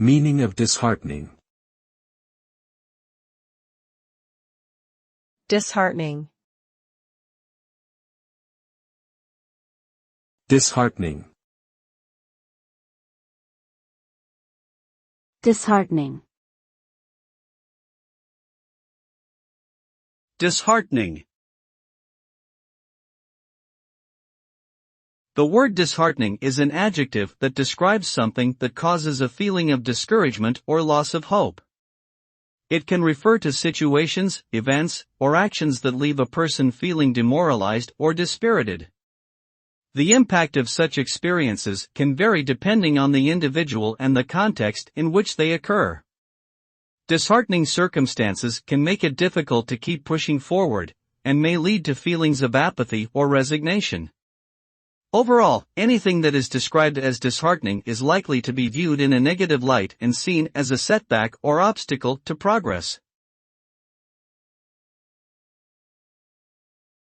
Meaning of disheartening. Disheartening. Disheartening. Disheartening. Disheartening. The word disheartening is an adjective that describes something that causes a feeling of discouragement or loss of hope. It can refer to situations, events, or actions that leave a person feeling demoralized or dispirited. The impact of such experiences can vary depending on the individual and the context in which they occur. Disheartening circumstances can make it difficult to keep pushing forward, and may lead to feelings of apathy or resignation. Overall, anything that is described as disheartening is likely to be viewed in a negative light and seen as a setback or obstacle to progress.